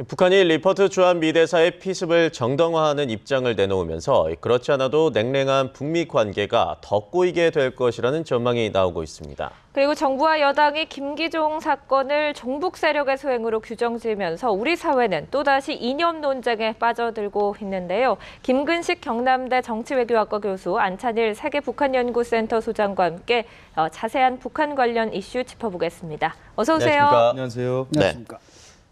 북한이 리포트 주한미대사의 피습을 정당화하는 입장을 내놓으면서 그렇지 않아도 냉랭한 북미 관계가 더 꼬이게 될 것이라는 전망이 나오고 있습니다. 그리고 정부와 여당이 김기종 사건을 종북 세력의 소행으로 규정지으면서 우리 사회는 또다시 이념 논쟁에 빠져들고 있는데요. 김근식 경남대 정치외교학과 교수, 안찬일 세계북한연구센터 소장과 함께 자세한 북한 관련 이슈 짚어보겠습니다. 어서 오세요. 안녕하십니까. 안녕하세요. 안녕하십니까.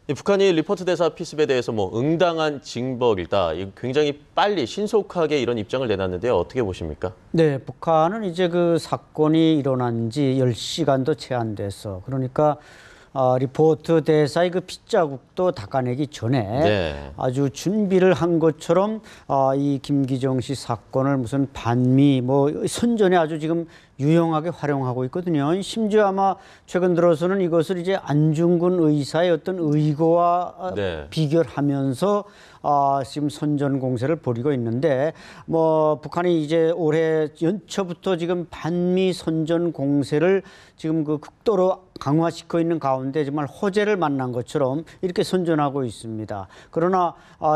북한이 리포트 대사 피습에 대해서 응당한 징벌이다. 굉장히 빨리 신속하게 이런 입장을 내놨는데요. 어떻게 보십니까? 네, 북한은 이제 그 사건이 일어난 지 10시간도 채 안 돼서 그러니까 리포트 대사의 그 핏자국도 닦아내기 전에 아주 준비를 한 것처럼 이 김기정 씨 사건을 무슨 반미 선전에 아주 지금 유용하게 활용하고 있거든요. 심지어 아마 최근 들어서는 이것을 이제 안중근 의사의 어떤 의거와 비교하면서 지금 선전 공세를 벌이고 있는데 북한이 이제 올해 연초부터 지금 반미 선전 공세를 지금 그 극도로 강화시켜 있는 가운데 정말 호재를 만난 것처럼 이렇게 선전하고 있습니다. 그러나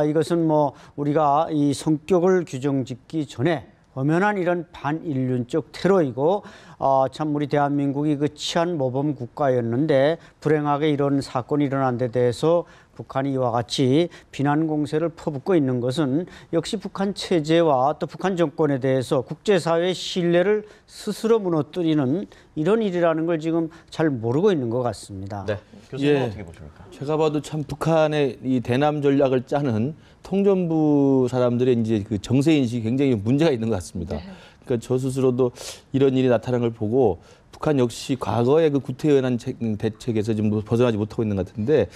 이것은 우리가 이 성격을 규정짓기 전에 엄연한 이런 반인륜적 테러이고 참 우리 대한민국이 그 치안 모범 국가였는데 불행하게 이런 사건이 일어난 데 대해서 북한이 이와 같이 비난 공세를 퍼붓고 있는 것은 역시 북한 체제와 또 북한 정권에 대해서 국제사회의 신뢰를 스스로 무너뜨리는 이런 일이라는 걸 지금 잘 모르고 있는 것 같습니다. 네, 교수님 어떻게 보십니까? 제가 봐도 참 북한의 이 대남 전략을 짜는 통전부 사람들의 이제 그 정세 인식이 굉장히 문제가 있는 것 같습니다. 그러니까 저 스스로도 이런 일이 나타난 걸 보고 북한 역시 과거의 그 구태연한 대책에서 지금 벗어나지 못하고 있는 것 같은데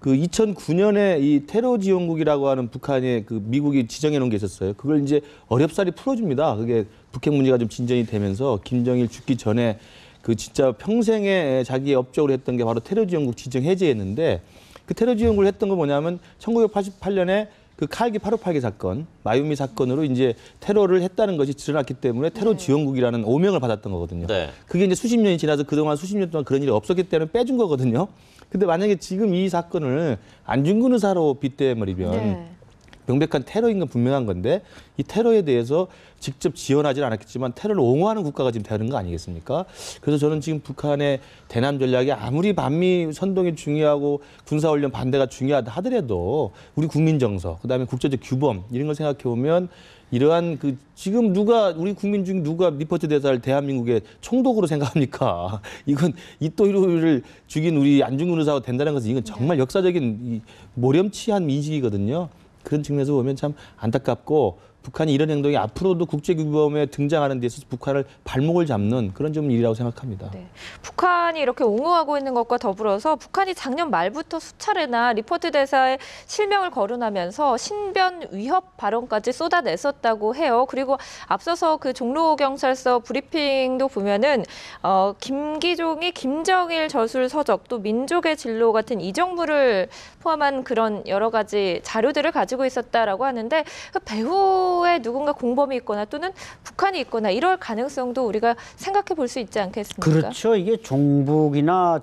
그 2009년에 이 테러 지원국이라고 하는 북한의 그 미국이 지정해 놓은 게 있었어요. 그걸 이제 어렵사리 풀어줍니다. 그게 북핵 문제가 좀 진전이 되면서 김정일 죽기 전에 그 진짜 평생에 자기의 업적으로 했던 게 바로 테러 지원국 지정 해제였는데 그 테러 지원국을 했던 건 뭐냐면 1988년에 그 칼기 858개 사건, 마유미 사건으로 이제 테러를 했다는 것이 드러났기 때문에 테러 지원국이라는 오명을 받았던 거거든요. 그게 이제 수십 년이 지나서 그동안 수십 년 동안 그런 일이 없었기 때문에 빼준 거거든요. 근데 만약에 지금 이 사건을 안중근 의사로 빗대버리면 명백한 테러인 건 분명한 건데 이 테러에 대해서 직접 지원하지는 않았겠지만 테러를 옹호하는 국가가 지금 되는 거 아니겠습니까? 그래서 저는 지금 북한의 대남 전략이 아무리 반미 선동이 중요하고 군사훈련 반대가 중요하다 하더라도 우리 국민 정서, 그다음에 국제적 규범 이런 걸 생각해 보면 이러한 그 지금 우리 국민 중 누가 리포트 대사를 대한민국의 총독으로 생각합니까? 이건 이또희를 죽인 우리 안중근 의사가 된다는 것은 이건 정말 역사적인 모렴치한 인식이거든요. 그런 측면에서 보면 참 안타깝고 북한이 이런 행동이 앞으로도 국제규범에 등장하는 데 있어서 북한을 발목을 잡는 그런 좀 일이라고 생각합니다. 북한이 이렇게 옹호하고 있는 것과 더불어서 북한이 작년 말부터 수차례나 리포트 대사의 실명을 거론하면서 신변 위협 발언까지 쏟아냈었다고 해요. 그리고 앞서서 그 종로경찰서 브리핑도 보면은 김기종이 김정일 저술 서적 또 민족의 진로 같은 이정물을 포함한 그런 여러 가지 자료들을 가지고 있었다라고 하는데 그 배후에 누군가 공범이 있거나 또는 북한이 있거나 이럴 가능성도 우리가 생각해 볼 수 있지 않겠습니까? 그렇죠. 이게 종북이나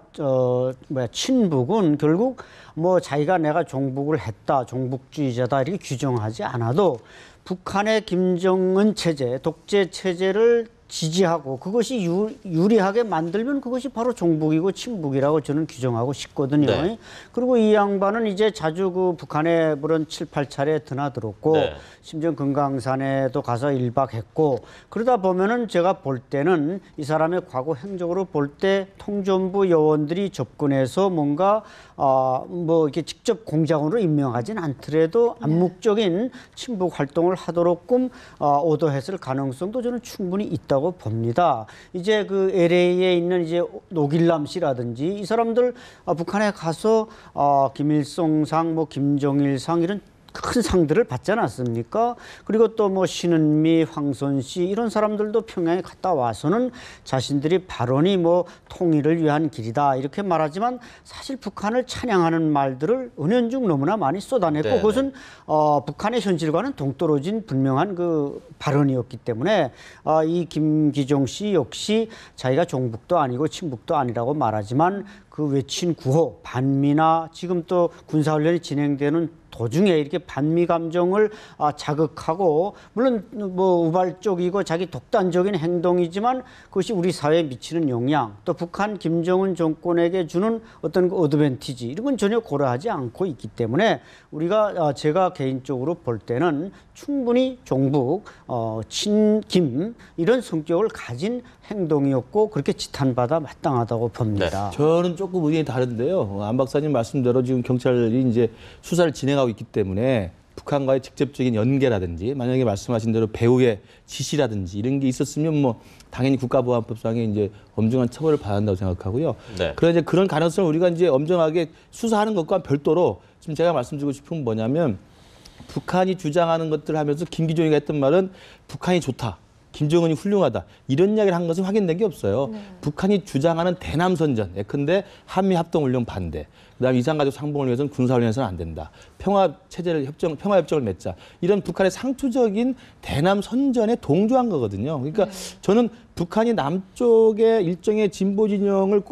친북은 결국 자기가 내가 종북을 했다, 종북주의자다 이렇게 규정하지 않아도 북한의 김정은 체제, 독재 체제를 지지하고 그것이 유리하게 만들면 그것이 바로 종북이고 친북이라고 저는 규정하고 싶거든요. 그리고 이 양반은 이제 자주 그 북한에 그런 7, 8차례 드나들었고 심지어 금강산에도 가서 1박 했고 그러다 보면은 제가 볼 때는 이 사람의 과거 행적으로 볼 때 통전부 요원들이 접근해서 뭔가 이렇게 직접 공작원으로 임명하진 않더라도 암묵적인 친북 활동을 하도록끔 오도했을 가능성도 저는 충분히 있다고 봅니다. 이제 그 LA에 있는 이제 노길남 씨라든지 이 사람들 북한에 가서 김일성상, 김정일상 이런 큰 상들을 받지 않았습니까? 그리고 또 신은미, 황선씨 이런 사람들도 평양에 갔다 와서는 자신들이 발언이 통일을 위한 길이다 이렇게 말하지만 사실 북한을 찬양하는 말들을 은연중 너무나 많이 쏟아냈고 그것은 북한의 현실과는 동떨어진 분명한 그 발언이었기 때문에 이 김기종 씨 역시 자기가 종북도 아니고 친북도 아니라고 말하지만 그 외친 구호, 반미나 지금 또 군사훈련이 진행되는 도중에 이렇게 반미 감정을 자극하고, 물론 뭐 우발적이고 자기 독단적인 행동이지만 그것이 우리 사회에 미치는 영향, 또 북한 김정은 정권에게 주는 어떤 그 어드밴티지, 이런 건 전혀 고려하지 않고 있기 때문에 우리가 제가 개인적으로 볼 때는 충분히 종북, 친김 이런 성격을 가진 행동이었고 그렇게 지탄받아 마땅하다고 봅니다. 저는 조금 의견이 다른데요. 안 박사님 말씀대로 지금 경찰이 이제 수사를 진행하고 있기 때문에 북한과의 직접적인 연계라든지, 만약에 말씀하신 대로 배후의 지시라든지 이런 게 있었으면 뭐 당연히 국가보안법상에 이제 엄중한 처벌을 받아야 한다고 생각하고요. 네. 그런데 그런 가능성을 우리가 이제 엄정하게 수사하는 것과 별도로 지금 제가 말씀드리고 싶은 건 뭐냐면, 북한이 주장하는 것들을 하면서 김기종이가 했던 말은 북한이 좋다, 김정은이 훌륭하다, 이런 이야기를 한 것은 확인된 게 없어요. 북한이 주장하는 대남선전, 예컨대 한미합동훈련 반대, 그다음에 이산가족 상봉을 위해서는 군사훈련해서는 안 된다, 평화협정을 맺자, 이런 북한의 상투적인 대남선전에 동조한 거거든요. 그러니까 저는 북한이 남쪽의 일정의 진보 진영을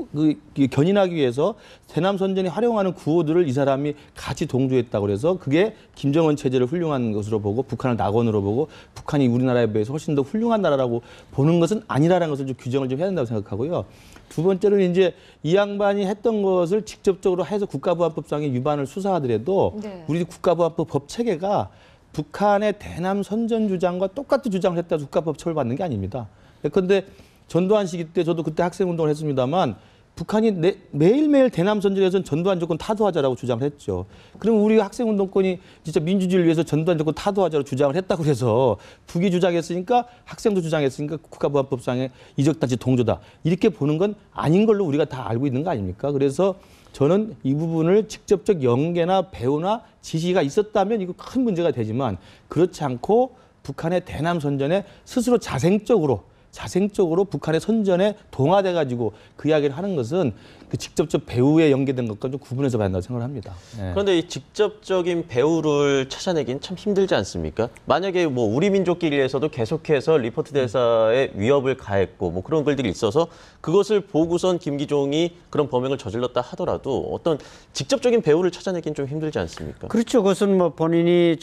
견인하기 위해서 대남선전에 활용하는 구호들을 이 사람이 같이 동조했다고 그래서 그게 김정은 체제를 훌륭한 것으로 보고 북한을 낙원으로 보고 북한이 우리나라에 비해서 훨씬 더 훌륭한 나라라고 보는 것은 아니라는 것을 좀 규정을 좀 해야 된다고 생각하고요. 두 번째로는 이제 이 양반이 했던 것을 직접적으로 해서 국가보안법상의 위반을 수사하더라도 우리 국가보안법 법 체계가 북한의 대남 선전 주장과 똑같은 주장을 했다고 국가법 처벌받는 게 아닙니다. 그런데 전두환 시기 때 저도 그때 학생운동을 했습니다만, 북한이 매일매일 대남 선전에서는 전두환 정권 타도하자라고 주장을 했죠. 그럼 우리 학생운동권이 진짜 민주주의를 위해서 전두환 정권 타도하자로 주장을 했다고 해서 북이 주장했으니까 학생도 주장했으니까 국가보안법상의 이적단체 동조다, 이렇게 보는 건 아닌 걸로 우리가 다 알고 있는 거 아닙니까? 그래서 저는 이 부분을 직접적 연계나 배후나 지시가 있었다면 이거 큰 문제가 되지만, 그렇지 않고 북한의 대남 선전에 스스로 자생적으로 북한의 선전에 동화돼가지고 그 이야기를 하는 것은 그 직접적 배후에 연계된 것과 좀 구분해서 봐야 한다고 생각을 합니다. 네. 그런데 이 직접적인 배후를 찾아내긴 참 힘들지 않습니까? 만약에 뭐 우리 민족끼리에서도 계속해서 리포트 대사에 위협을 가했고 뭐 그런 글들이 있어서 그것을 보고선 김기종이 그런 범행을 저질렀다 하더라도 어떤 직접적인 배후를 찾아내긴 좀 힘들지 않습니까? 그렇죠. 그것은 뭐 본인이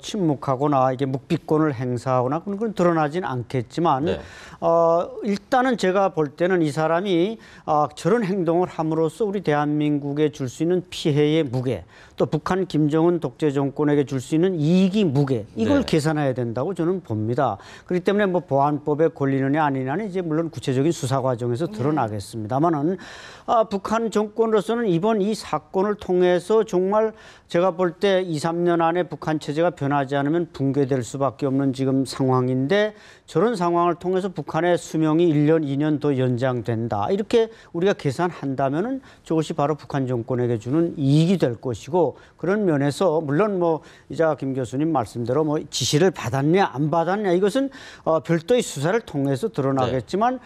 침묵하거나 이게 묵비권을 행사하거나 그런 건 드러나진 않겠지만, 네. 일단은 제가 볼 때는 이 사람이 저런 행동을 함으로써 우리 대한민국에 줄 수 있는 피해의 무게, 또 북한 김정은 독재 정권에게 줄 수 있는 이익이 무게, 이걸 네. 계산해야 된다고 저는 봅니다. 그렇기 때문에 뭐 보안법에 걸리느냐 아니냐는 이제 물론 구체적인 수사 과정에서 드러나겠습니다만은, 북한 정권으로서는 이번 이 사건을 통해서 정말 제가 볼 때 2, 3년 안에 북한 체제가 변하지 않으면 붕괴될 수밖에 없는 지금 상황인데, 저런 상황을 통해서 북한의 수명이 1년, 2년 더 연장된다, 이렇게 우리가 계산한다면은 저것이 바로 북한 정권에게 주는 이익이 될 것이고, 그런 면에서 물론 뭐 이자 김 교수님 말씀대로 뭐 지시를 받았냐 안 받았냐 이것은 별도의 수사를 통해서 드러나겠지만,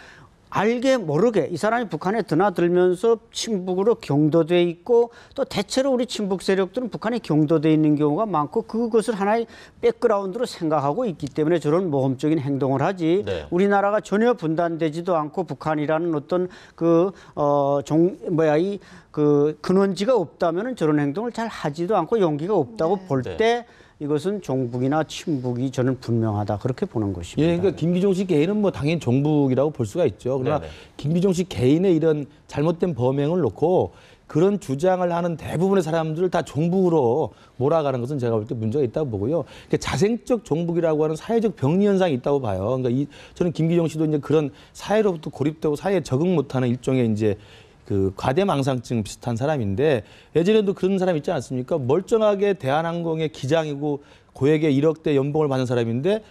알게 모르게 이 사람이 북한에 드나들면서 친북으로 경도돼 있고, 또 대체로 우리 친북 세력들은 북한에 경도돼 있는 경우가 많고 그것을 하나의 백그라운드로 생각하고 있기 때문에 저런 모험적인 행동을 하지, 네. 우리나라가 전혀 분단되지도 않고 북한이라는 어떤 근원지가 없다면은 저런 행동을 잘 하지도 않고 용기가 없다고 볼 때 이것은 종북이나 친북이 저는 분명하다, 그렇게 보는 것입니다. 예, 그러니까 김기종 씨 개인은 뭐 당연히 종북이라고 볼 수가 있죠. 그러나 네네. 김기종 씨 개인의 이런 잘못된 범행을 놓고 그런 주장을 하는 대부분의 사람들을 다 종북으로 몰아가는 것은 제가 볼 때 문제가 있다고 보고요. 그러니까 자생적 종북이라고 하는 사회적 병리 현상이 있다고 봐요. 그러니까 저는 김기종 씨도 이제 그런 사회로부터 고립되고 사회에 적응 못하는 일종의 이제 그 과대망상증 비슷한 사람인데, 예전에도 그런 사람 있지 않습니까? 멀쩡하게 대한항공의 기장이고 고액의 1억대 연봉을 받는 사람인데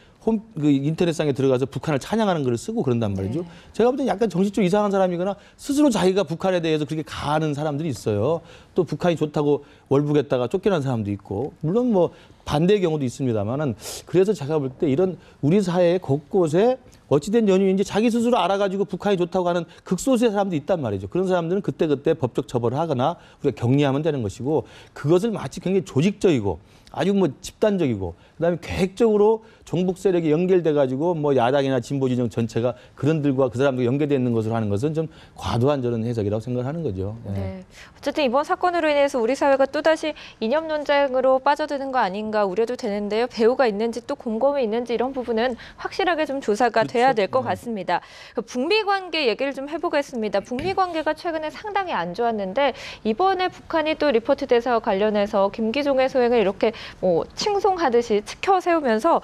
인터넷상에 들어가서 북한을 찬양하는 글을 쓰고 그런단 말이죠. 제가 볼 때 약간 정신적 이상한 사람이거나 스스로 자기가 북한에 대해서 그렇게 가하는 사람들이 있어요. 또 북한이 좋다고 월북했다가 쫓겨난 사람도 있고, 물론 뭐 반대의 경우도 있습니다만은, 그래서 제가 볼 때 이런 우리 사회 곳곳에 어찌된 연유인지 자기 스스로 알아가지고 북한이 좋다고 하는 극소수의 사람도 있단 말이죠. 그런 사람들은 그때그때 법적 처벌을 하거나 우리가 격리하면 되는 것이고 그것을 마치 굉장히 조직적이고 아주 뭐 집단적이고 그다음에 계획적으로 종북 세력이 연결돼 가지고 뭐 야당이나 진보 진영 전체가 그런들과 그 사람들 연계되어 있는 것으로 하는 것은 좀 과도한 저런 해석이라고 생각하는 거죠. 예. 네. 어쨌든 이번 사건으로 인해서 우리 사회가 또다시 이념 논쟁으로 빠져드는 거 아닌가 우려도 되는데요. 배후가 있는지 또 공범이 있는지 이런 부분은 확실하게 좀 조사가 돼야 될 것 같습니다. 북미 관계 얘기를 좀 해보겠습니다. 북미 관계가 최근에 상당히 안 좋았는데 이번에 북한이 또 리포트 대사와 관련해서 김기종의 소행을 이렇게 뭐 칭송하듯이 치켜 세우면서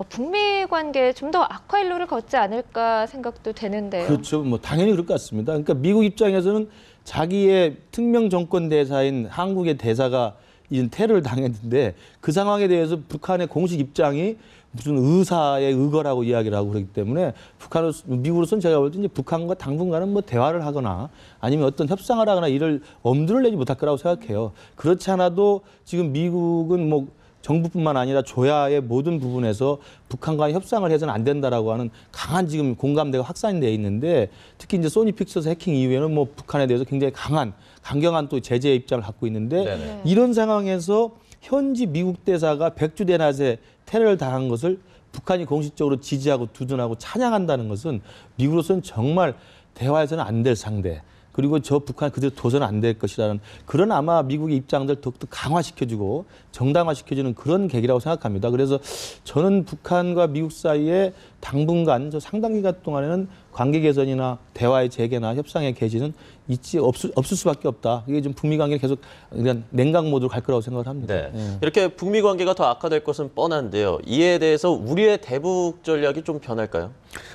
북미 관계에 좀 더 악화일로를 걷지 않을까 생각도 되는데요. 그렇죠. 뭐 당연히 그럴 것 같습니다. 그러니까 미국 입장에서는 자기의 특명 정권 대사인 한국의 대사가 이제 테러를 당했는데 그 상황에 대해서 북한의 공식 입장이 무슨 의사의 의거라고 이야기를 하고 그렇기 때문에 미국으로서는 제가 볼 때 이제 북한과 당분간은 뭐 대화를 하거나 아니면 어떤 협상을 하거나 이를 엄두를 내지 못할 거라고 생각해요. 그렇지 않아도 지금 미국은 뭐 정부뿐만 아니라 조야의 모든 부분에서 북한과 협상을 해서는 안 된다라고 하는 강한 지금 공감대가 확산이 돼 있는데 특히 이제 소니 픽처스 해킹 이후에는 뭐 북한에 대해서 굉장히 강경한 또 제재 입장을 갖고 있는데 네네. 이런 상황에서 현지 미국 대사가 백주 대낮에 테러를 당한 것을 북한이 공식적으로 지지하고 두둔하고 찬양한다는 것은 미국으로서는 정말 대화에서는 안 될 상대. 그리고 저 북한 그대로 둬서는 안 될 것이라는 그런 아마 미국의 입장들 더욱더 강화시켜주고 정당화시켜주는 그런 계기라고 생각합니다. 그래서 저는 북한과 미국 사이에 당분간 저 상당 기간 동안에는 관계 개선이나 대화의 재개나 협상의 개시는 없을 수밖에 없다. 이게 좀 북미 관계를 계속 그냥 냉각 모드로 갈 거라고 생각을 합니다. 네. 예. 이렇게 북미 관계가 더 악화될 것은 뻔한데요. 이에 대해서 우리의 대북 전략이 좀 변할까요?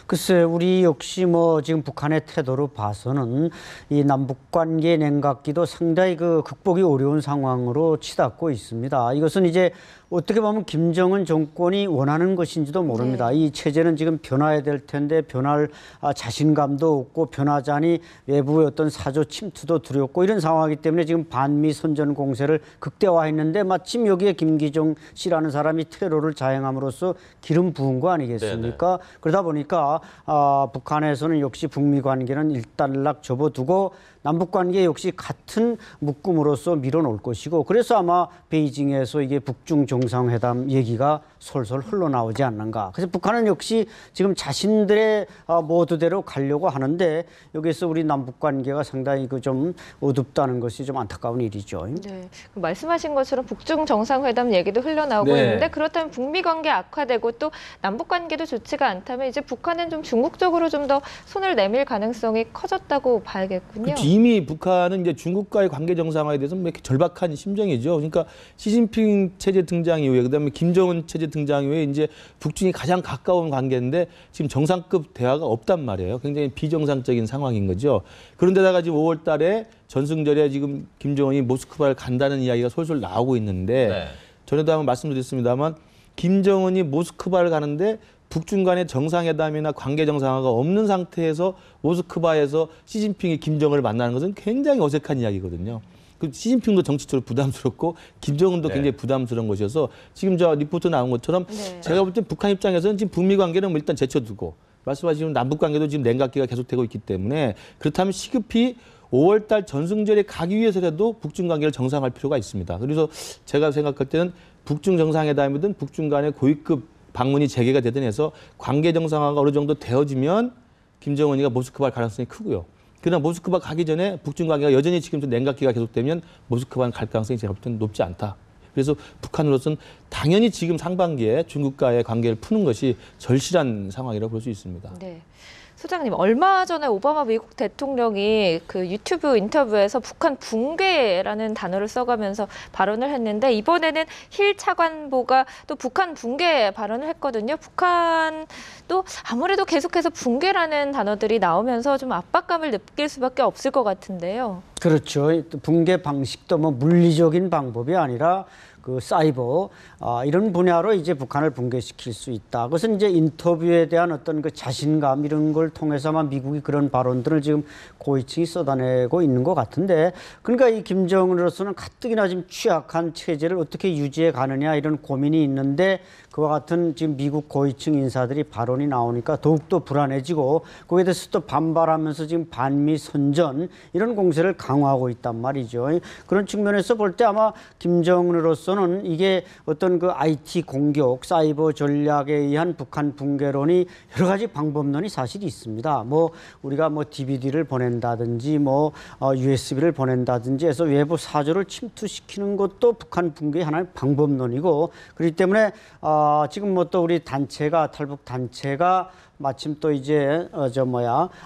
글쎄, 우리 역시 뭐 지금 북한의 태도로 봐서는 이 남북 관계 냉각기도 상당히 그 극복이 어려운 상황으로 치닫고 있습니다. 이것은 이제 어떻게 보면 김정은 정권이 원하는 것인지도 모릅니다. 이 체제는 지금 변화해야 될 텐데 변할 자신감도 없고 변하자니 외부의 어떤 사조 침투도 두렵고 이런 상황이기 때문에 지금 반미 선전 공세를 극대화했는데 마침 여기에 김기종 씨라는 사람이 테러를 자행함으로써 기름 부은 거 아니겠습니까? 네네. 그러다 보니까 북한에서는 역시 북미 관계는 일단락 접어두고 남북 관계 역시 같은 묶음으로서 밀어놓을 것이고 그래서 아마 베이징에서 이게 북중 정상회담 얘기가 솔솔 흘러나오지 않는가. 그래서 북한은 역시 지금 자신들의 모드대로 가려고 하는데 여기서 우리 남북 관계가 상당히 그 좀 어둡다는 것이 좀 안타까운 일이죠. 네, 말씀하신 것처럼 북중 정상회담 얘기도 흘러나오고 네. 있는데 그렇다면 북미 관계 악화되고 또 남북 관계도 좋지가 않다면 이제 북한은 좀 중국 쪽으로 좀 더 손을 내밀 가능성이 커졌다고 봐야겠군요. 그렇죠. 이미 북한은 이제 중국과의 관계 정상화에 대해서 뭐 이렇게 절박한 심정이죠. 그러니까 시진핑 체제 등장 이후에 그다음에 김정은 체제 등장 이후에 이제 북중이 가장 가까운 관계인데 지금 정상급 대화가 없단 말이에요. 굉장히 비정상적인 상황인 거죠. 그런데다가 지금 5월 달에 전승절에 지금 김정은이 모스크바를 간다는 이야기가 솔솔 나오고 있는데 네. 전에도 한번 말씀드렸습니다만 김정은이 모스크바를 가는데 북중 간의 정상회담이나 관계 정상화가 없는 상태에서 모스크바에서 시진핑이 김정은을 만나는 것은 굉장히 어색한 이야기거든요. 그 시진핑도 정치적으로 부담스럽고 김정은도 굉장히 부담스러운 것이어서 지금 저 리포트 나온 것처럼 제가 볼 때 북한 입장에서는 지금 북미 관계는 뭐 일단 제쳐두고 말씀하신 남북 관계도 지금 냉각기가 계속되고 있기 때문에 그렇다면 시급히 5월 달 전승절에 가기 위해서라도 북중 관계를 정상화할 필요가 있습니다. 그래서 제가 생각할 때는 북중 정상회담이든 북중 간의 고위급 방문이 재개가 되든 해서 관계 정상화가 어느 정도 되어지면 김정은이가 모스크바를 갈 가능성이 크고요. 그러나 모스크바 가기 전에 북중 관계가 여전히 지금 냉각기가 계속되면 모스크바는 갈 가능성이 제가 볼 때는 높지 않다. 그래서 북한으로서는 당연히 지금 상반기에 중국과의 관계를 푸는 것이 절실한 상황이라고 볼 수 있습니다. 네. 소장님, 얼마 전에 오바마 미국 대통령이 그 유튜브 인터뷰에서 북한 붕괴라는 단어를 써가면서 발언을 했는데 이번에는 힐 차관보가 또 북한 붕괴 발언을 했거든요. 북한도 아무래도 계속해서 붕괴라는 단어들이 나오면서 좀 압박감을 느낄 수밖에 없을 것 같은데요. 그렇죠. 또 붕괴 방식도 뭐 물리적인 방법이 아니라 그 사이버 이런 분야로 이제 북한을 붕괴시킬 수 있다. 그것은 이제 인터뷰에 대한 어떤 그 자신감 이런 걸 통해서만 미국이 그런 발언들을 지금 고위층이 쏟아내고 있는 것 같은데, 그러니까 이 김정은으로서는 가뜩이나 지금 취약한 체제를 어떻게 유지해 가느냐 이런 고민이 있는데, 그와 같은 지금 미국 고위층 인사들이 발언이 나오니까 더욱더 불안해지고 거기에 대해서 또 반발하면서 지금 반미 선전 이런 공세를 강화하고 있단 말이죠. 그런 측면에서 볼 때 아마 김정은으로서는 이게 어떤 그 IT 공격, 사이버 전략에 의한 북한 붕괴론이 여러 가지 방법론이 사실 있습니다. 뭐 우리가 뭐 DVD를 보낸다든지 뭐 USB를 보낸다든지 해서 외부 사조를 침투시키는 것도 북한 붕괴의 하나의 방법론이고, 그렇기 때문에 지금 뭐 또 우리 단체가 탈북 단체가 마침 또 이제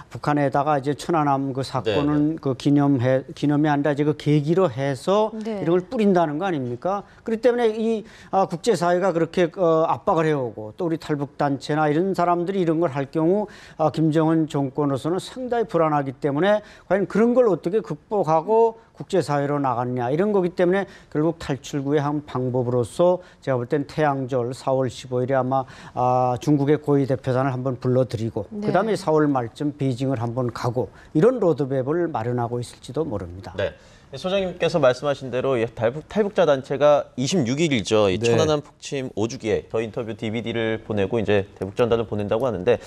북한에다가 이제 천안함 그 사건은 그 기념이 아니라 이제 그 계기로 해서 네. 이런 걸 뿌린다는 거 아닙니까? 그렇기 때문에 이 국제사회가 그렇게 압박을 해오고 또 우리 탈북 단체나 이런 사람들이 이런 걸 할 경우 김정은 정권으로서는 상당히 불안하기 때문에 과연 그런 걸 어떻게 극복하고 국제사회로 나갔냐 이런 거기 때문에 결국 탈출구의 한 방법으로서 제가 볼 땐 태양절 4월 15일에 아마 중국의 고위 대표단을 한번 불러들이고 네. 그다음에 4월 말쯤 베이징을 한번 가고 이런 로드맵을 마련하고 있을지도 모릅니다. 네. 소장님께서 말씀하신 대로 탈북자 단체가 26일이죠. 이 네. 천안함 북침 5주기에 저 인터뷰 DVD를 보내고 이제 대북 전단을 보낸다고 하는데,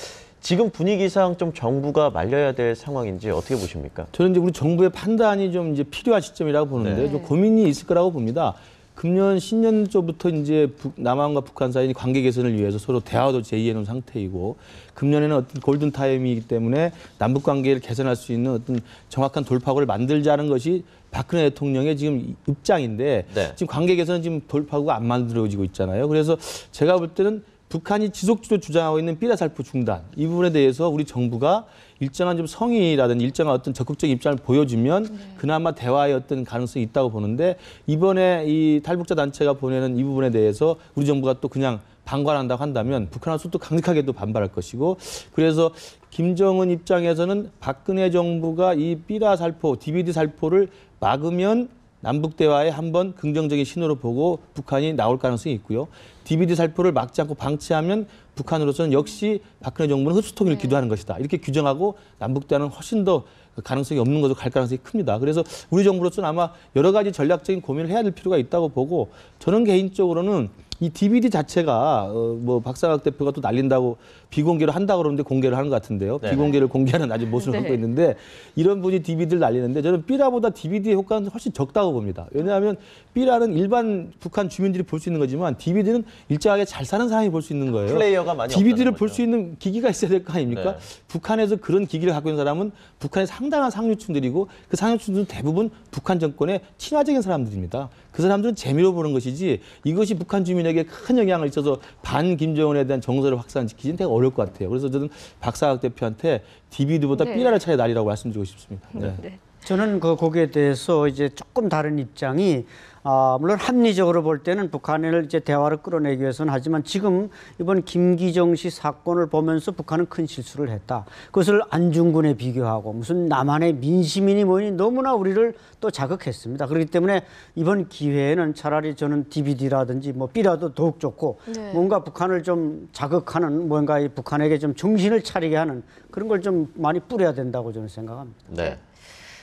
지금 분위기상 좀 정부가 말려야 될 상황인지 어떻게 보십니까? 저는 이제 우리 정부의 판단이 좀 이제 필요한 시점이라고 보는데 네. 좀 고민이 있을 거라고 봅니다. 금년 신년초부터 이제 남한과 북한 사이 관계 개선을 위해서 서로 대화도 제의해 놓은 상태이고, 금년에는 어떤 골든 타임이기 때문에 남북 관계를 개선할 수 있는 어떤 정확한 돌파구를 만들자는 것이 박근혜 대통령의 지금 입장인데, 네. 지금 관계 개선은 지금 돌파구가 안 만들어지고 있잖아요. 그래서 제가 볼 때는 북한이 지속적으로 주장하고 있는 삐라살포 중단, 이 부분에 대해서 우리 정부가 일정한 좀 성의라든지 일정한 어떤 적극적인 입장을 보여주면 그나마 대화의 어떤 가능성이 있다고 보는데, 이번에 이 탈북자 단체가 보내는 이 부분에 대해서 우리 정부가 또 그냥 방관한다고 한다면 북한으로서 또 강력하게 또 반발할 것이고, 그래서 김정은 입장에서는 박근혜 정부가 이 삐라살포, DVD 살포를 막으면 남북 대화에 한번 긍정적인 신호를 보고 북한이 나올 가능성이 있고요. DVD 살포를 막지 않고 방치하면 북한으로서는 역시 박근혜 정부는 흡수통일을 기도하는 것이다. 이렇게 규정하고 남북 대화는 훨씬 더 가능성이 없는 것으로 갈 가능성이 큽니다. 그래서 우리 정부로서는 아마 여러 가지 전략적인 고민을 해야 될 필요가 있다고 보고, 저는 개인적으로는 이 DVD 자체가 뭐 박상학 대표가 또 날린다고 비공개로 한다고 그러는데 공개를 하는 것 같은데요. 네. 비공개를 공개하는 아주 모습을 네. 갖고 있는데, 이런 분이 DVD를 날리는데 저는 삐라보다 DVD의 효과는 훨씬 적다고 봅니다. 왜냐하면 삐라는 일반 북한 주민들이 볼 수 있는 거지만 DVD는 일정하게 잘 사는 사람이 볼 수 있는 거예요. 플레이어가 많이 DVD를 없다는 볼 거죠. 수 있는 기기가 있어야 될 거 아닙니까? 네. 북한에서 그런 기기를 갖고 있는 사람은 북한의 상당한 상류층들이고, 그 상류층들은 대부분 북한 정권의 친화적인 사람들입니다. 그 사람들은 재미로 보는 것이지 이것이 북한 주민에게 큰 영향을 있어서 반 김정은에 대한 정서를 확산시키기는 되게 어려울 것 같아요. 그래서 저는 박상학 대표한테 DVD보다 네. 삐라를 차라리 날리라고 말씀드리고 싶습니다. 네. 네. 저는 거기에 대해서 이제 조금 다른 입장이, 물론 합리적으로 볼 때는 북한을 이제 대화를 끌어내기 위해서는 하지만 지금 이번 김기정 씨 사건을 보면서 북한은 큰 실수를 했다. 그것을 안중근에 비교하고 무슨 남한의 민심이니 뭐니 너무나 우리를 또 자극했습니다. 그렇기 때문에 이번 기회에는 차라리 저는 DVD라든지 뭐 B라도 더욱 좋고, 네. 뭔가 북한을 좀 자극하는, 뭔가 이 북한에게 좀 정신을 차리게 하는 그런 걸 좀 많이 뿌려야 된다고 저는 생각합니다. 네.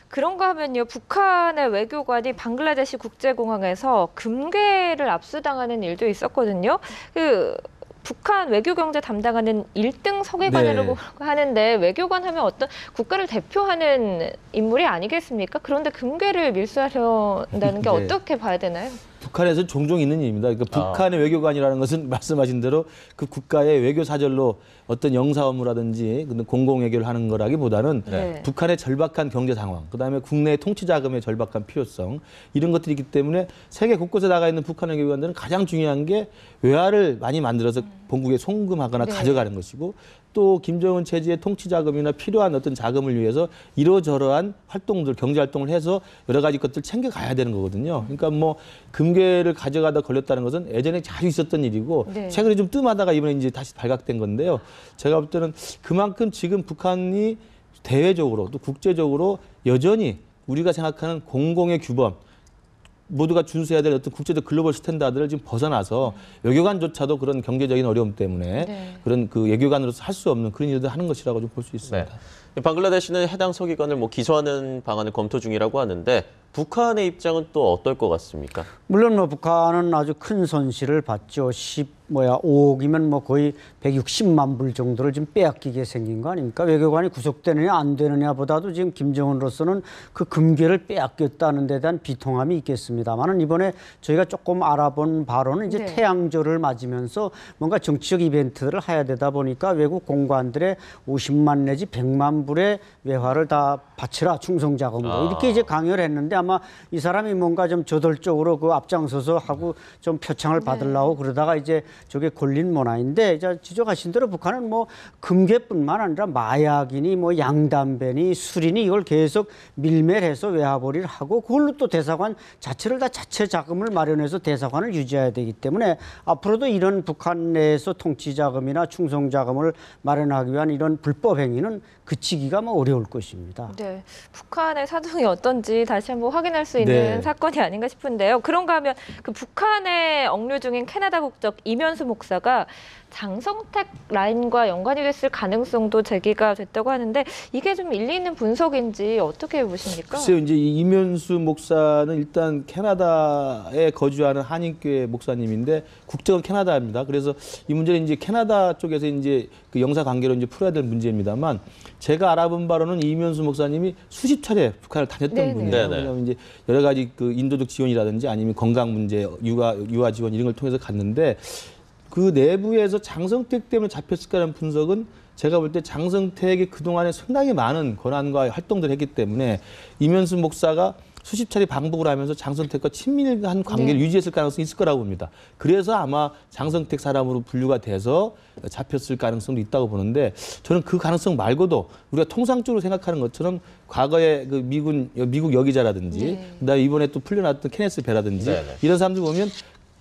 그런가 하면요, 북한의 외교관이 방글라데시 국제공항에서 금괴를 압수당하는 일도 있었거든요. 그 북한 외교경제 담당하는 1등 서기관이라고 하는데, 외교관 하면 어떤 국가를 대표하는 인물이 아니겠습니까? 그런데 금괴를 밀수하려는 게 네. 어떻게 봐야 되나요? 북한에서 종종 있는 일입니다. 그러니까 북한의 외교관이라는 것은 말씀하신 대로 그 국가의 외교 사절로 어떤 영사 업무라든지 공공 외교를 하는 거라기보다는 네. 북한의 절박한 경제 상황, 그다음에 국내 통치 자금의 절박한 필요성, 이런 것들이 있기 때문에 세계 곳곳에 나가 있는 북한 외교관들은 가장 중요한 게 외화를 많이 만들어서 본국에 송금하거나 네. 가져가는 것이고, 또 김정은 체제의 통치 자금이나 필요한 어떤 자금을 위해서 이러저러한 활동들, 경제 활동을 해서 여러 가지 것들 챙겨가야 되는 거거든요. 그러니까 뭐 금괴를 가져가다 걸렸다는 것은 예전에 자주 있었던 일이고, 네. 최근에 좀 뜸하다가 이번에 이제 다시 발각된 건데요. 제가 볼 때는 그만큼 지금 북한이 대외적으로 또 국제적으로 여전히 우리가 생각하는 공공의 규범, 모두가 준수해야 될 어떤 국제적 글로벌 스탠다드를 지금 벗어나서 외교관조차도 그런 경제적인 어려움 때문에 네. 그런 그 외교관으로서 할 수 없는 그런 일을 하는 것이라고 좀 볼 수 있습니다. 네. 방글라데시는 해당 서기관을 뭐 기소하는 방안을 검토 중이라고 하는데 북한의 입장은 또 어떨 것 같습니까? 물론 뭐 북한은 아주 큰 손실을 봤죠. 5억이면 뭐 거의 160만 불 정도를 지금 빼앗기게 생긴 거 아닙니까? 외교관이 구속되느냐 안 되느냐보다도 지금 김정은으로서는 그 금괴를 빼앗겼다는 데 대한 비통함이 있겠습니다만은 이번에 저희가 조금 알아본 바로는 이제 네. 태양절을 맞으면서 뭔가 정치적 이벤트를 해야 되다 보니까 외국 공관들의 50만 내지 100만 불의 외화를 다 바치라 충성 자금으로 이렇게 이제 강요를 했는데 아마 이 사람이 뭔가 좀 저돌적으로 그 앞장서서 하고 좀 표창을 받으려고 그러다가 이제 저게 걸린 모양인데 이제 지적하신 대로 북한은 뭐 금괴뿐만 아니라 마약이니 뭐 양담배니 술이니 이걸 계속 밀매해서 외화벌이를 하고 그걸로 또 대사관 자체를 다 자체 자금을 마련해서 대사관을 유지해야 되기 때문에 앞으로도 이런 북한 내에서 통치 자금이나 충성 자금을 마련하기 위한 이런 불법 행위는 그치기가 뭐 어려울 것입니다. 네, 북한의 사정이 어떤지 다시 한번 확인할 수 있는 네. 사건이 아닌가 싶은데요. 그런가 하면 그 북한에 억류 중인 캐나다 국적 이면수 목사가 장성택 라인과 연관이 됐을 가능성도 제기가 됐다고 하는데 이게 좀 일리 있는 분석인지 어떻게 보십니까? 글쎄요, 이제 이 이면수 목사는 일단 캐나다에 거주하는 한인교회 목사님인데 국적은 캐나다입니다. 그래서 이 문제는 이제 캐나다 쪽에서 이제 그 영사 관계로 이제 풀어야 될 문제입니다만 제가 알아본 바로는 이면수 목사님이 수십 차례 북한을 다녔던 네네. 분이에요. 네네. 왜냐하면 이제 여러 가지 그 인도적 지원이라든지 아니면 건강 문제, 유아 지원 이런 걸 통해서 갔는데 그 내부에서 장성택 때문에 잡혔을까라는 분석은 제가 볼 때 장성택이 그동안에 상당히 많은 권한과 활동들을 했기 때문에 이면수 목사가 수십 차례 방북을 하면서 장성택과 친밀한 관계를 유지했을 가능성이 있을 거라고 봅니다. 그래서 아마 장성택 사람으로 분류가 돼서 잡혔을 가능성도 있다고 보는데 저는 그 가능성 말고도 우리가 통상적으로 생각하는 것처럼 과거에 그 미국 여기자라든지 그다음에 이번에 또 풀려났던 케네스 베라든지 네네. 이런 사람들 보면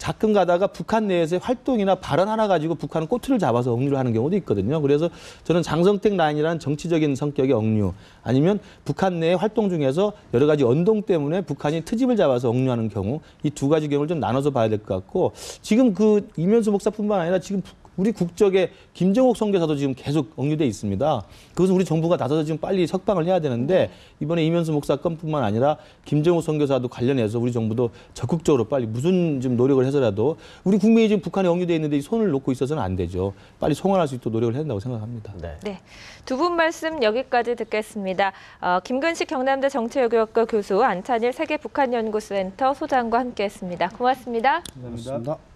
가끔 가다가 북한 내에서의 활동이나 발언 하나 가지고 북한은 꼬투리를 잡아서 억류를 하는 경우도 있거든요. 그래서 저는 장성택 라인이라는 정치적인 성격의 억류 아니면 북한 내의 활동 중에서 여러 가지 언동 때문에 북한이 트집을 잡아서 억류하는 경우 이 두 가지 경우를 좀 나눠서 봐야 될 것 같고 지금 그 이면수 목사뿐만 아니라 지금 우리 국적의 김정옥 선교사도 지금 계속 억류돼 있습니다. 그것은 우리 정부가 나서서 지금 빨리 석방을 해야 되는데 이번에 이면수 목사 건뿐만 아니라 김정옥 선교사도 관련해서 우리 정부도 적극적으로 빨리 무슨 좀 노력을 해서라도 우리 국민이 지금 북한에 억류돼 있는데 이 손을 놓고 있어서는 안 되죠. 빨리 송환할 수 있도록 노력을 해야 된다고 생각합니다. 네. 네, 두 분 말씀 여기까지 듣겠습니다. 김근식 경남대 정치외교학과 교수, 안찬일 세계북한연구센터 소장과 함께했습니다. 고맙습니다. 감사합니다.